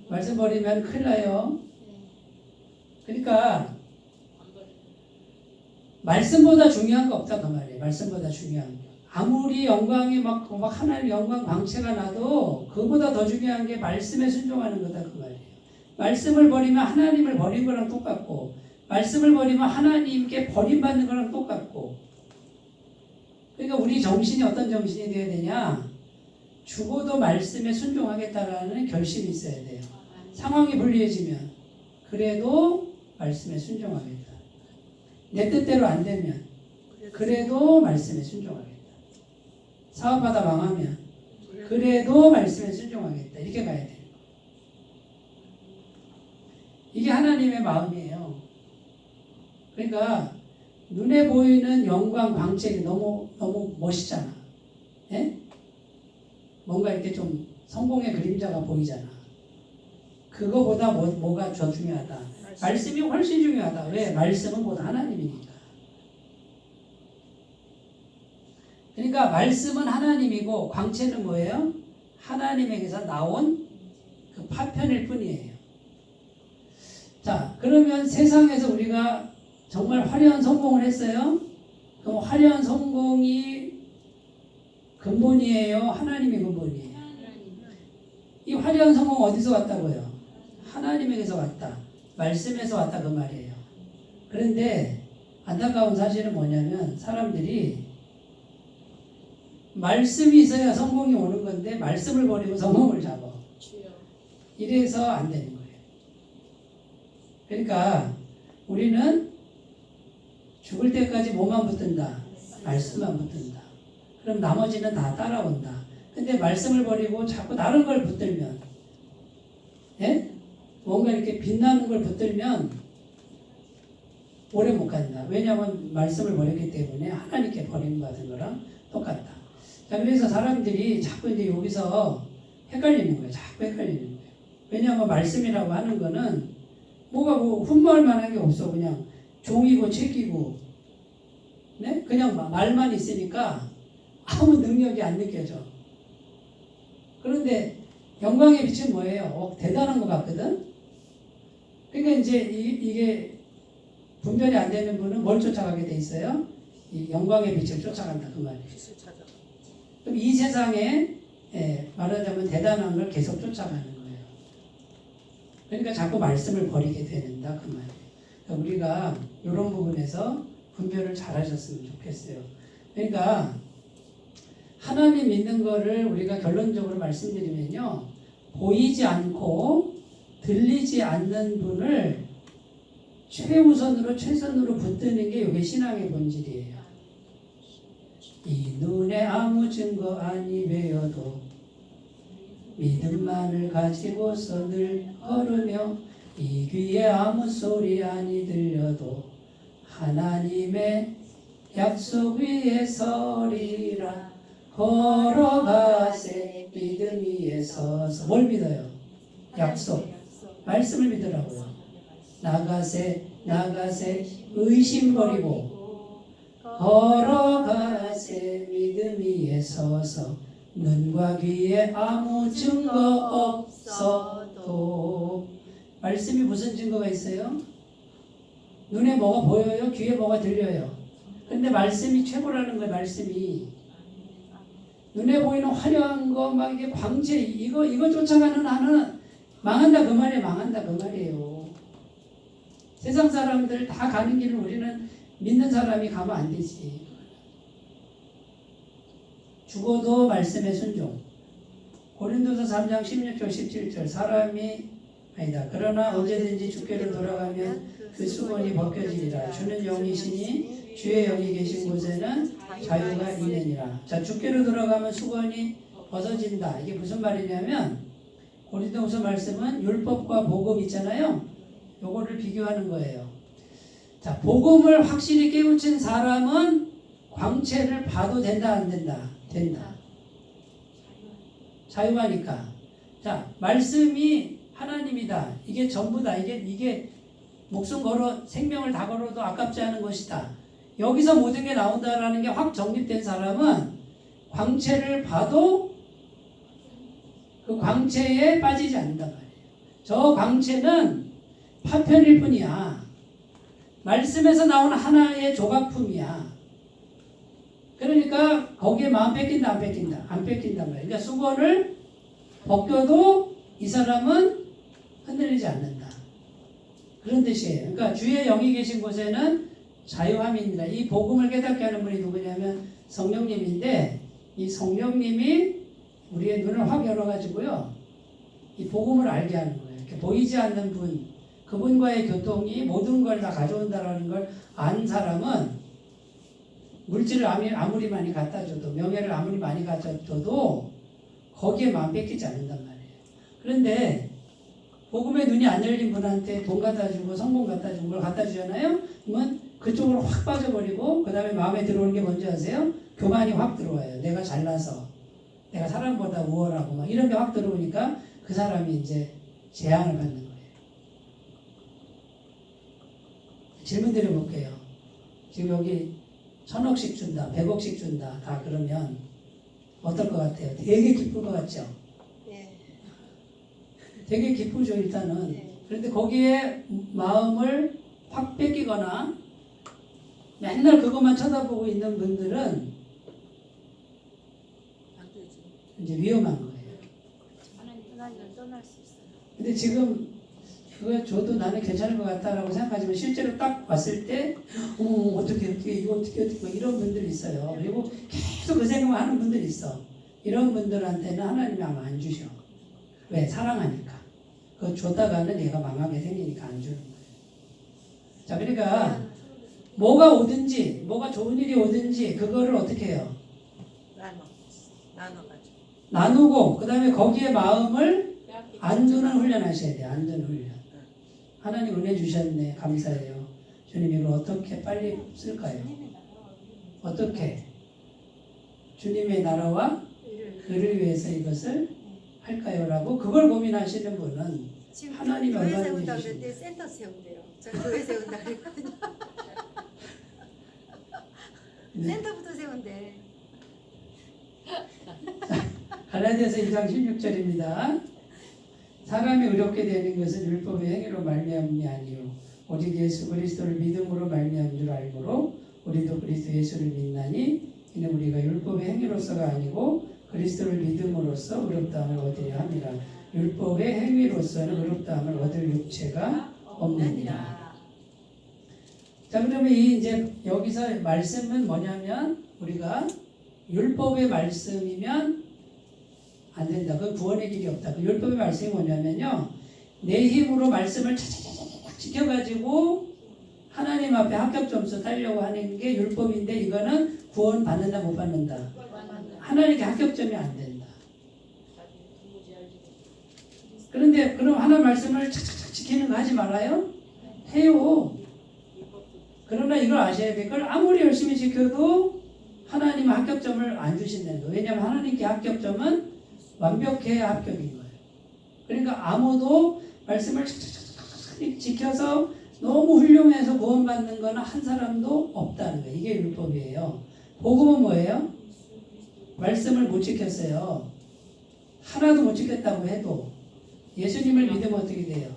말씀 버리면 큰일 나요. 그러니까 말씀보다 중요한 거 없다 그 말이에요. 말씀보다 중요한 거. 아무리 영광이 막 하나님 영광 광채가 나도 그보다 더 중요한 게 말씀에 순종하는 거다 그 말이에요. 말씀을 버리면 하나님을 버린 거랑 똑같고 말씀을 버리면 하나님께 버림받는 거랑 똑같고 그러니까 우리 정신이 어떤 정신이 되어야 되냐? 죽어도 말씀에 순종하겠다라는 결심이 있어야 돼요. 상황이 불리해지면 그래도 말씀에 순종하겠다. 내 뜻대로 안 되면 그래도 말씀에 순종하겠다. 사업하다 망하면 그래도 말씀에 순종하겠다. 이렇게 가야 돼요. 이게 하나님의 마음이에요. 그러니까 눈에 보이는 영광 광채가 너무 멋있잖아. 예? 뭔가 이렇게 좀 성공의 그림자가 보이잖아. 그거보다 뭐가 더 중요하다? 말씀이 훨씬 중요하다. 왜? 말씀은 곧 하나님이니까. 그러니까 말씀은 하나님이고 광채는 뭐예요? 하나님에게서 나온 그 파편일 뿐이에요. 자, 그러면 세상에서 우리가 정말 화려한 성공을 했어요? 그럼 화려한 성공이 근본이에요? 하나님이 근본이에요? 이 화려한 성공 어디서 왔다고요? 하나님에게서 왔다. 말씀에서 왔다 그 말이에요. 그런데 안타까운 사실은 뭐냐면 사람들이 말씀이 있어야 성공이 오는 건데 말씀을 버리고 성공을 잡아. 이래서 안 되는 거예요. 그러니까 우리는 죽을 때까지 뭐만 붙든다? 말씀만 붙든다. 그럼 나머지는 다 따라온다. 근데 말씀을 버리고 자꾸 다른 걸 붙들면 예? 뭔가 이렇게 빛나는 걸 붙들면 오래 못 간다. 왜냐하면 말씀을 버렸기 때문에 하나님께 버림받은 거랑 똑같다. 자, 그래서 사람들이 자꾸 이제 여기서 헷갈리는 거예요. 자꾸 헷갈리는 거예요. 왜냐하면 말씀이라고 하는 거는 뭐가 흠모할 만한 게 없어. 그냥 종이고 책이고 네? 그냥 말만 있으니까 아무 능력이 안 느껴져. 그런데 영광의 빛은 뭐예요? 대단한 것 같거든? 그러니까 이제 이게 분별이 안 되는 분은 뭘 쫓아가게 돼 있어요? 이 영광의 빛을 쫓아간다 그 말이에요. 빛을 찾아가. 그럼 이 세상에 말하자면 대단한 걸 계속 쫓아가는 거예요. 그러니까 자꾸 말씀을 버리게 된다 그 말이에요. 그러니까 우리가 이런 부분에서 분별을 잘 하셨으면 좋겠어요. 그러니까 하나님 믿는 거를 우리가 결론적으로 말씀드리면요. 보이지 않고 들리지 않는 분을 최우선으로 최선으로 붙드는 게 이게 신앙의 본질이에요. 이 눈에 아무 증거 아니 배어도 믿음만을 가지고서 늘 걸으며 이 귀에 아무 소리 아니 들려도 하나님의 약속 위에 서리라 걸어가세 믿음 위에 서서 뭘 믿어요? 약속 말씀을 믿으라고요. 나가세 의심 버리고 걸어가세 믿음 위에 서서 눈과 귀에 아무 증거 없어도 말씀이 무슨 증거가 있어요? 눈에 뭐가 보여요? 귀에 뭐가 들려요? 근데 말씀이 최고라는 거예요. 말씀이 눈에 보이는 화려한 거 막 이게 광채 이거 쫓아가는 한은 망한다 그 말이에요. 망한다 그 말이에요. 세상 사람들 다 가는 길을 우리는 믿는 사람이 가면 안 되지. 죽어도 말씀에 순종. 고린도서 3장 16절 17절 사람이 아니다. 그러나 언제든지 주께로 돌아가면 그 수건이 벗겨지리라. 주는 영이시니 주의 영이 계신 곳에는 자유가 있느니라. 자, 주께로 돌아가면 수건이 벗어진다. 이게 무슨 말이냐면 고린도후서 말씀은 율법과 복음 있잖아요. 요거를 비교하는 거예요. 자, 복음을 확실히 깨우친 사람은 광채를 봐도 된다 안 된다? 된다. 자유하니까. 자, 말씀이 하나님이다. 이게 전부다. 이게 목숨 걸어 생명을 다 걸어도 아깝지 않은 것이다. 여기서 모든 게 나온다라는 게 확 정립된 사람은 광채를 봐도 그 광채에 빠지지 않는단 말이에요. 저 광채는 파편일 뿐이야. 말씀에서 나오는 하나의 조각품이야. 그러니까 거기에 마음 뺏긴다 안 뺏긴다? 안 뺏긴단 말이에요. 그러니까 수건을 벗겨도 이 사람은 흔들리지 않는다. 그런 뜻이에요. 그러니까 주의 영이 계신 곳에는 자유함입니다. 이 복음을 깨닫게 하는 분이 누구냐면 성령님인데 이 성령님이 우리의 눈을 확 열어가지고요. 이 복음을 알게 하는 거예요. 이렇게 보이지 않는 분, 그분과의 교통이 모든 걸 다 가져온다라는 걸 아는 사람은 물질을 아무리 많이 갖다 줘도 명예를 아무리 많이 갖다 줘도 거기에 마음 뺏기지 않는단 말이에요. 그런데 복음의 눈이 안 열린 분한테 돈 갖다 주고 성공 갖다 주고 뭘 갖다 주잖아요. 그러면 그쪽으로 확 빠져버리고 그 다음에 마음에 들어오는 게 뭔지 아세요? 교만이 확 들어와요. 내가 잘나서 내가 사람보다 우월하고 막 이런 게 확 들어오니까 그 사람이 이제 재앙을 받는 거예요. 질문 드려볼게요. 지금 여기 1000억씩 준다, 100억씩 준다, 다 그러면 어떨 것 같아요? 되게 기쁠 것 같죠? 네. 되게 기쁘죠, 일단은. 네. 그런데 거기에 마음을 확 뺏기거나 맨날 그것만 쳐다보고 있는 분들은 안 되지. 이제 위험한 거예요. 하나님을 떠날 수 있어요. 근데 지금 그거 줘도 나는 괜찮을 것 같다라고 생각하지만 실제로 딱 봤을 때 어떻게 이거 어떻게 이런 분들이 있어요. 그리고 계속 그 생각만 하는 분들이 있어. 이런 분들한테는 하나님이 아마 안 주셔. 왜? 사랑하니까. 그거 줬다가는 얘가 망하게 생기니까 안 주는 거예요. 자, 그러니까 뭐가 오든지 뭐가 좋은 일이 오든지 그거를 어떻게 해요? 나눠가지고. 나누고 그 다음에 거기에 마음을 안 두는 훈련하셔야 돼요. 안 두는 훈련. 하나님 은혜 주셨네. 감사해요. 주님 이걸 어떻게 빨리 쓸까요? 어떻게? 주님의 나라와 그를 위해서 이것을 할까요? 라고 그걸 고민하시는 분은 지금 하나님 교회 얼마나 세운다 주시는지. 그랬더니 센터 세운대요. 저 교회 세운다 그랬거든요. 네. 센터부터 세운대. 갈라디아서 2장 16절입니다. 사람이 의롭게 되는 것은 율법의 행위로 말미암음이 아니요 오직 예수 그리스도를 믿음으로 말미암은 줄 알므로 우리도 그리스도 예수를 믿나니 이는 우리가 율법의 행위로서가 아니고 그리스도를 믿음으로써 의롭다함을 얻으려 함이라. 율법의 행위로서는 의롭다함을 얻을 육체가 없느니라. 자, 그러면 이 이제 여기서 말씀은 뭐냐면 우리가 율법의 말씀이면 안 된다. 그 구원의 길이 없다. 그 율법의 말씀이 뭐냐면요, 내 힘으로 말씀을 차차차차 지켜가지고 하나님 앞에 합격 점수 따려고 하는 게 율법인데, 이거는 구원 받는다 못 받는다. 하나님께 합격점이 안 된다. 그런데 그럼 하나님 말씀을 차차차 지키는 거 하지 말아요? 해요. 그러나 이걸 아셔야 돼. 그걸 아무리 열심히 지켜도 하나님은 합격점을 안 주신다는 거예요. 왜냐하면 하나님께 합격점은 완벽해야 합격인 거예요. 그러니까 아무도 말씀을 차차차차 지켜서 너무 훌륭해서 구원받는 거는 한 사람도 없다는 거예요. 이게 율법이에요. 복음은 뭐예요? 말씀을 못 지켰어요. 하나도 못 지켰다고 해도 예수님을 믿으면 어떻게 돼요?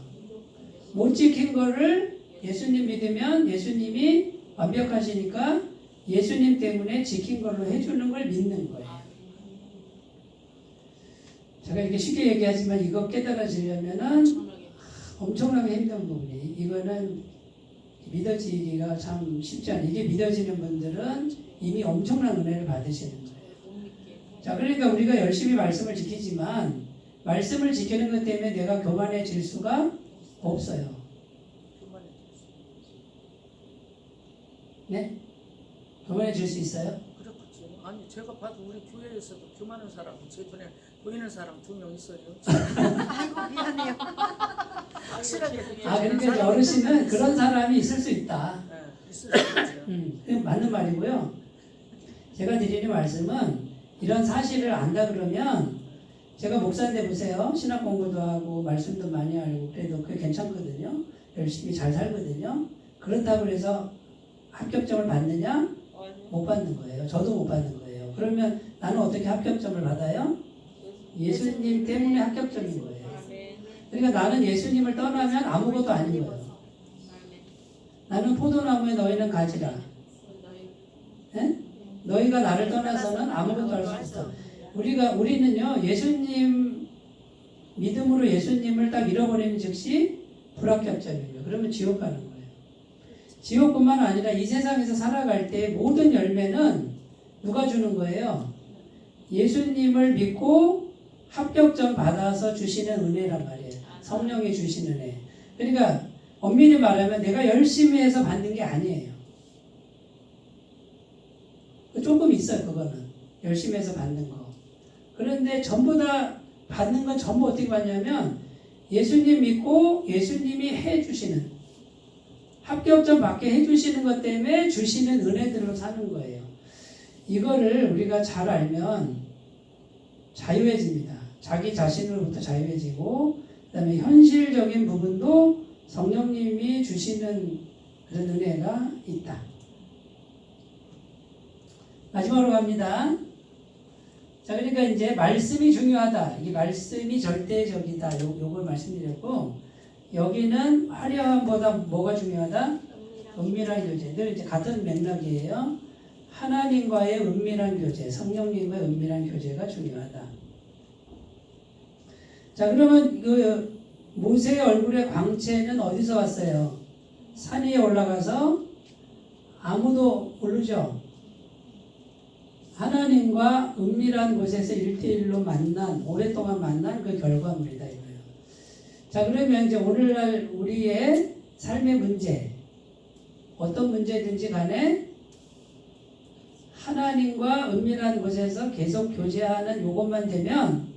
못 지킨 거를 예수님 믿으면 예수님이 완벽하시니까 예수님 때문에 지킨 걸로 해주는 걸 믿는 거예요. 제가 이렇게 쉽게 얘기하지만 이거 깨달아지려면은 엄청나게 힘든 부분이, 이거는 믿어지기가 참 쉽지 않아요. 이게 믿어지는 분들은 이미 엄청난 은혜를 받으시는 거예요. 자, 그러니까 우리가 열심히 말씀을 지키지만 말씀을 지키는 것 때문에 내가 교만해질 수가 없어요. 네? 교만해질 수 있어요? 그렇겠지. 아니 제가 봐도 우리 교회에서도 교만한 사람, 제 눈에 보이는 사람 2명 있어요. 아이고 미안해요. 확실하게 그러니까 이제 어르신은 그런 사람이 있을 수 있다. 네, 있을 수 있죠. 그게 맞는 말이고요. 제가 드리는 말씀은 이런 사실을 안다 그러면, 제가 목사인데 보세요. 신학 공부도 하고 말씀도 많이 알고 그래도 그게 괜찮거든요. 열심히 잘 살거든요. 그렇다고 해서 합격점을 받느냐? 못 받는 거예요. 저도 못 받는 거예요. 그러면 나는 어떻게 합격점을 받아요? 예수님 때문에 합격점인 거예요. 그러니까 나는 예수님을 떠나면 아무것도 아닌 거예요. 나는 포도나무에 너희는 가지라. 네? 너희가 나를 떠나서는 아무것도 할 수 없다. 우리는요, 예수님 믿음으로 예수님을 딱 잃어버리는 즉시 불합격점이에요. 그러면 지옥 가는 거예요. 지옥뿐만 아니라 이 세상에서 살아갈 때 모든 열매는 누가 주는 거예요? 예수님을 믿고 합격점 받아서 주시는 은혜란 말이에요. 성령이 주시는 은혜. 그러니까 엄밀히 말하면 내가 열심히 해서 받는 게 아니에요. 조금 있어요. 그거는 열심히 해서 받는 거. 그런데 전부 다 받는 건 전부 어떻게 받냐면 예수님 믿고 예수님이 해주시는, 합격점 받게 해주시는 것 때문에 주시는 은혜들로 사는 거예요. 이거를 우리가 잘 알면 자유해집니다. 자기 자신으로부터 자유해지고, 그 다음에 현실적인 부분도 성령님이 주시는 그런 은혜가 있다. 마지막으로 갑니다. 자, 그러니까 이제 말씀이 중요하다. 이 말씀이 절대적이다. 요걸 말씀드렸고, 여기는 화려함보다 뭐가 중요하다? 은밀한 교제. 늘 이제 같은 맥락이에요. 하나님과의 은밀한 교제, 성령님과의 은밀한 교제가 중요하다. 자, 그러면 그 모세의 얼굴의 광채는 어디서 왔어요? 산 위에 올라가서 아무도 모르죠. 하나님과 은밀한 곳에서 1대1로 만난, 오랫동안 만난 그 결과물이다 이거예요. 자, 그러면 이제 오늘날 우리의 삶의 문제, 어떤 문제든지 간에 하나님과 은밀한 곳에서 계속 교제하는 요것만 되면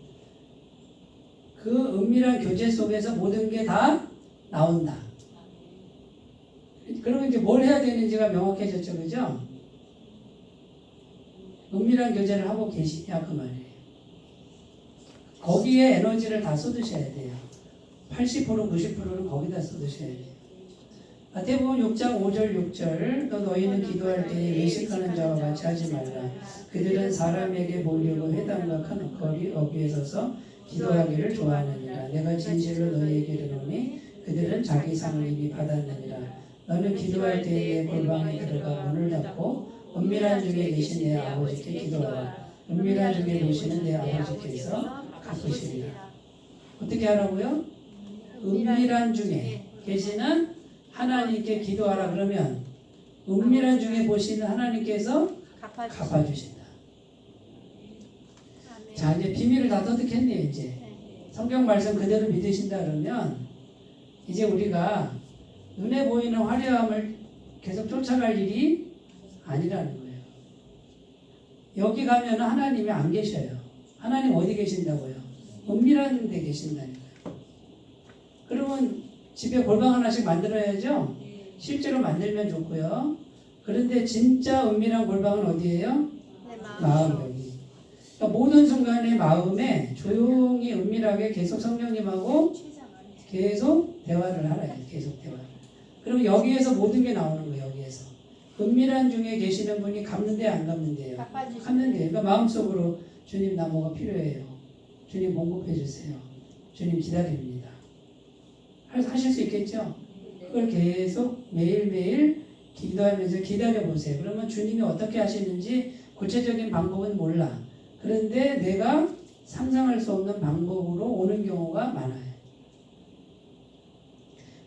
그 은밀한 교제 속에서 모든 게 다 나온다. 그러면 이제 뭘 해야 되는지가 명확해졌죠, 그죠? 은밀한 교제를 하고 계시냐 그 말이에요. 거기에 에너지를 다 쏟으셔야 돼요. 80% 90%는 거기다 쏟으셔야 돼요. 마태복음 6장 5절 6절 또 너희는 기도할 때에 외식하는 자와 같이 하지 말라. 그들은 사람에게 보려고 회당과 큰 거리 어귀에 서서 기도하기를 좋아하느니라. 내가 진실로 너희에게 이르노니 그들은 자기 상을 이미 받았느니라. 너는 기도할 때에 내 골방에 들어가 문을 닫고 은밀한 중에 계신 내 아버지께 기도하라. 은밀한 중에 계시는 내 아버지께서 갚으시리라. 어떻게 하라고요? 은밀한 중에 계시는 하나님께 기도하라. 그러면 은밀한 중에 보시는 하나님께서 갚아주신다. 자, 이제 비밀을 다 터득했네요. 이제 성경 말씀 그대로 믿으신다 그러면 이제 우리가 눈에 보이는 화려함을 계속 쫓아갈 일이 아니라는 거예요. 여기 가면 하나님이 안 계셔요. 하나님 어디 계신다고요? 은밀한 데 계신다니까요. 그러면 집에 골방 하나씩 만들어야죠. 실제로 만들면 좋고요. 그런데 진짜 은밀한 골방은 어디예요? 마음 여기. 그러니까 모든 순간에 마음에 조용히 은밀하게 계속 성령님하고 계속 대화를 하라. 계속 대화. 그럼 여기에서 모든 게 나오는 거예요. 여기에서 은밀한 중에 계시는 분이 갚는데 안 갚는데요? 갚는데요. 그러니까 마음속으로 주님 나 뭐가 필요해요. 주님 공급해 주세요. 주님 기다립니다. 하실 수 있겠죠? 그걸 계속 매일매일 기도하면서 기다려보세요. 그러면 주님이 어떻게 하시는지 구체적인 방법은 몰라. 그런데 내가 상상할 수 없는 방법으로 오는 경우가 많아요.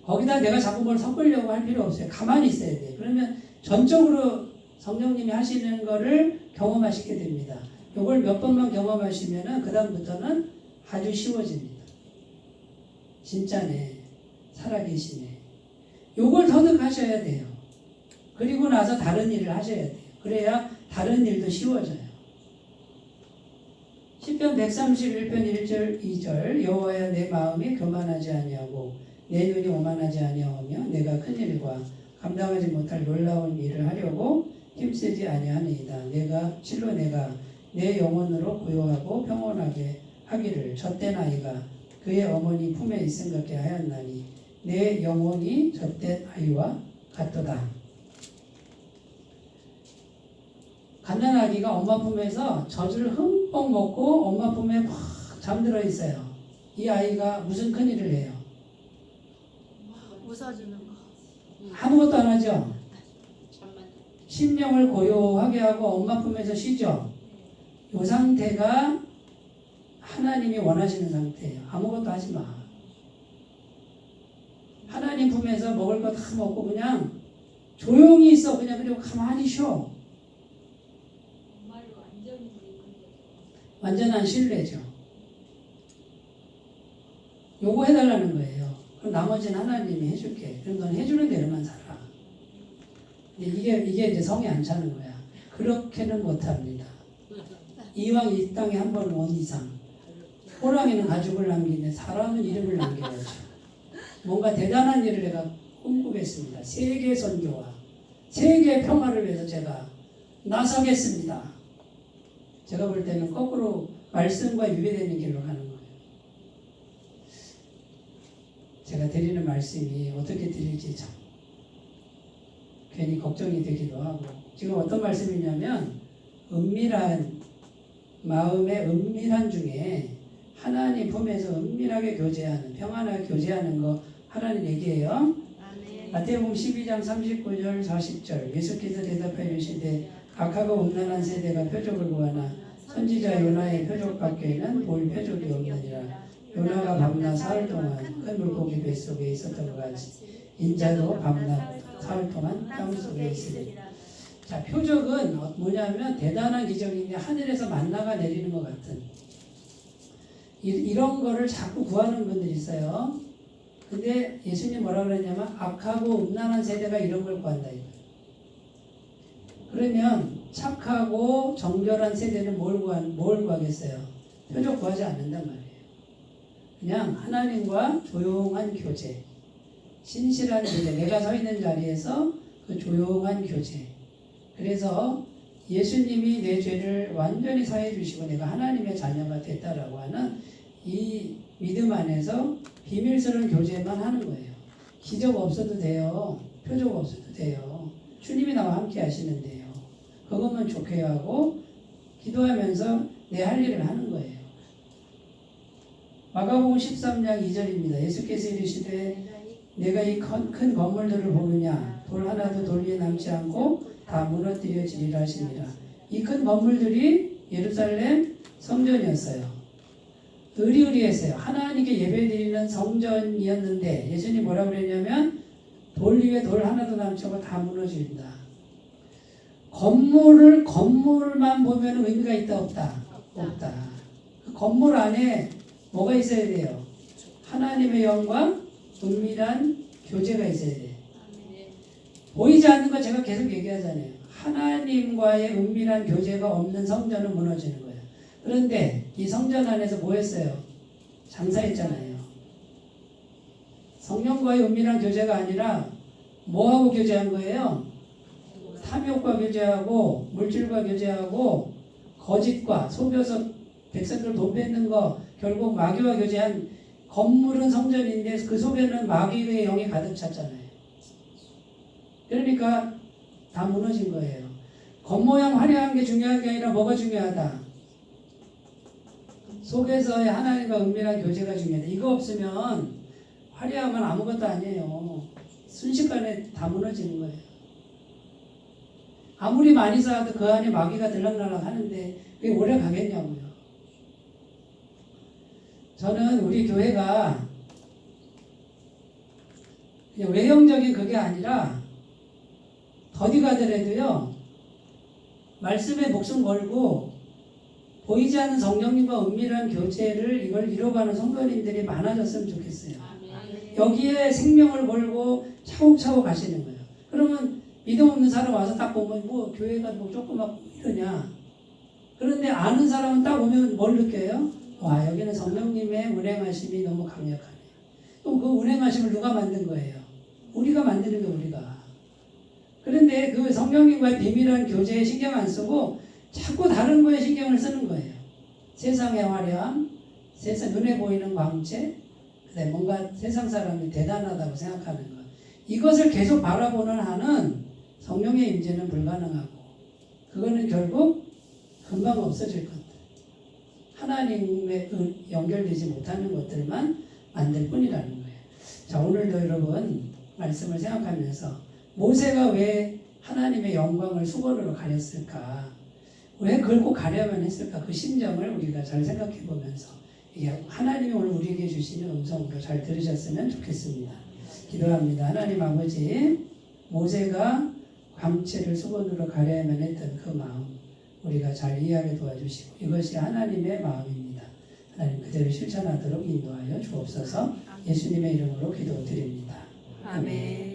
거기다 내가 자꾸 뭘 섞으려고 할 필요 없어요. 가만히 있어야 돼요. 그러면 전적으로 성령님이 하시는 거를 경험하시게 됩니다. 이걸 몇 번만 경험하시면 그 다음부터는 아주 쉬워집니다. 진짜네. 살아계시네. 요걸 터득하셔야 돼요. 그리고 나서 다른 일을 하셔야 돼요. 그래야 다른 일도 쉬워져요. 시편 131편 1절 2절 여호와여 내 마음이 교만하지 아니하고 내 눈이 오만하지 아니하며 내가 큰 일과 감당하지 못할 놀라운 일을 하려고 힘쓰지 아니하니이다. 실로 내가 내 영혼으로 고요하고 평온하게 하기를 젖된 아이가 그의 어머니 품에 있음 같게 하였나니 내 영혼이 젖된 아이와 같도다. 갓난아기가 엄마 품에서 젖을 흠뻑 먹고 엄마 품에 확 잠들어 있어요. 이 아이가 무슨 큰일을 해요? 웃어주는 거. 아무것도 안 하죠. 심령을 고요하게 하고 엄마 품에서 쉬죠. 이 상태가 하나님이 원하시는 상태예요. 아무것도 하지 마. 하나님 품에서 먹을 거 다 먹고 그냥 조용히 있어. 그냥 그리고 가만히 쉬어. 완전한 신뢰죠. 요거 해달라는 거예요. 그럼 나머지는 하나님이 해줄게. 그럼 넌 해주는 대로만 살아. 이게 이제 성이 안 차는 거야. 그렇게는 못합니다. 이왕 이 땅에 한 번 온 이상 호랑이는 가죽을 남기는데 사람은 이름을 남겨야죠. 뭔가 대단한 일을 내가 꿈꾸겠습니다. 세계 선교와 세계 평화를 위해서 제가 나서겠습니다. 제가 볼 때는 거꾸로 말씀과 유배되는 길로 가는 거예요. 제가 드리는 말씀이 어떻게 드릴지 참 괜히 걱정이 되기도 하고 지금 어떤 말씀이냐면 은밀한 마음의 은밀한 중에 하나님 품에서 은밀하게 교제하는 평안하게 교제하는 거 하라는 얘기예요. 마태복음 12장 39절 40절 예수께서 대답하여 이르시되 악하고 음란한 세대가 표적을 구하나 선지자 요나의 표적밖에는 볼 표적이 없느니라. 요나가 밤낮 사흘 동안 큰 물고기 뱃속에 있었던 것 같이 인자도 밤낮 사흘 동안 땅 속에 있으리. 자, 표적은 뭐냐면 대단한 기적인데 하늘에서 만나가 내리는 것 같은 이런 거를 자꾸 구하는 분들이 있어요. 근데 예수님 뭐라 그랬냐면 악하고 음란한 세대가 이런 걸 구한다. 그러면 착하고 정결한 세대는 뭘 구하겠어요? 표적 구하지 않는단 말이에요. 그냥 하나님과 조용한 교제, 신실한 교제, 내가 서 있는 자리에서 그 조용한 교제. 그래서 예수님이 내 죄를 완전히 사해 주시고 내가 하나님의 자녀가 됐다라고 하는 이 믿음 안에서 비밀스러운 교제만 하는 거예요. 기적 없어도 돼요. 표적 없어도 돼요. 주님이 나와 함께 하시는데요. 그것만 좋게 하고 기도하면서 내 할 일을 하는 거예요. 마가복음 13장 2절입니다. 예수께서 이르시되 내가 이 큰 건물들을 보느냐 돌 하나도 돌 위에 남지 않고 다 무너뜨려지리라 하시니라. 이 큰 건물들이 예루살렘 성전이었어요. 의리의리했어요. 하나님께 예배드리는 성전이었는데 예수님이 뭐라고 그랬냐면 돌 위에 돌 하나도 남지 않고 다 무너진다. 건물만 보면 의미가 있다 없다? 없다. 그 건물 안에 뭐가 있어야 돼요? 하나님의 영광, 은밀한 교제가 있어야 돼요. 보이지 않는 거 제가 계속 얘기하잖아요. 하나님과의 은밀한 교제가 없는 성전은 무너지는 거예요. 그런데 이 성전 안에서 뭐 했어요? 장사했잖아요. 성령과의 은밀한 교제가 아니라 뭐하고 교제한 거예요? 탐욕과 교제하고 물질과 교제하고 거짓과 속여서 백성들 돈 뺏는 거 결국 마귀와 교제한 건물은 성전인데 그 속에는 마귀의 영이 가득 찼잖아요. 그러니까 다 무너진 거예요. 겉모양 화려한 게 중요한 게 아니라 뭐가 중요하다? 속에서의 하나님과 은밀한 교제가 중요하다. 이거 없으면 화려하면 아무것도 아니에요. 순식간에 다 무너지는 거예요. 아무리 많이 쌓아도 그 안에 마귀가 들락날락 하는데 그게 오래 가겠냐고요. 저는 우리 교회가 그냥 외형적인 그게 아니라 더디 가더라도요 말씀에 목숨 걸고 보이지 않는 성령님과 은밀한 교제를 이걸 이뤄가는 성도님들이 많아졌으면 좋겠어요. 여기에 생명을 걸고 차곡차곡 가시는 거예요. 그러면 믿음 없는 사람 와서 딱 보면 뭐 교회가 뭐 조그맣고 이러냐. 그런데 아는 사람은 딱 오면 뭘 느껴요? 와, 여기는 성령님의 운행하심이 너무 강력하네. 또 그 운행하심을 누가 만든 거예요? 우리가 만드는 게 우리가. 그런데 그 성령님과의 비밀한 교제에 신경 안 쓰고 자꾸 다른 거에 신경을 쓰는 거예요. 세상의 화려함, 세상 눈에 보이는 광채, 그다음에 뭔가 세상 사람이 대단하다고 생각하는 것. 이것을 계속 바라보는 한은 성령의 임재는 불가능하고 그거는 결국 금방 없어질 것들. 하나님의 연결되지 못하는 것들만 만들 뿐이라는 거예요. 자, 오늘도 여러분 말씀을 생각하면서 모세가 왜 하나님의 영광을 수건으로 가렸을까? 왜 그걸 꼭 가려면 했을까? 그 심정을 우리가 잘 생각해 보면서 이게 하나님이 오늘 우리에게 주시는 음성으로 잘 들으셨으면 좋겠습니다. 기도합니다. 하나님 아버지, 모세가 광채를 수건으로 가려야만 했던 그 마음 우리가 잘 이해하게 도와주시고 이것이 하나님의 마음입니다. 하나님 그대로 실천하도록 인도하여 주옵소서. 예수님의 이름으로 기도드립니다. 아멘.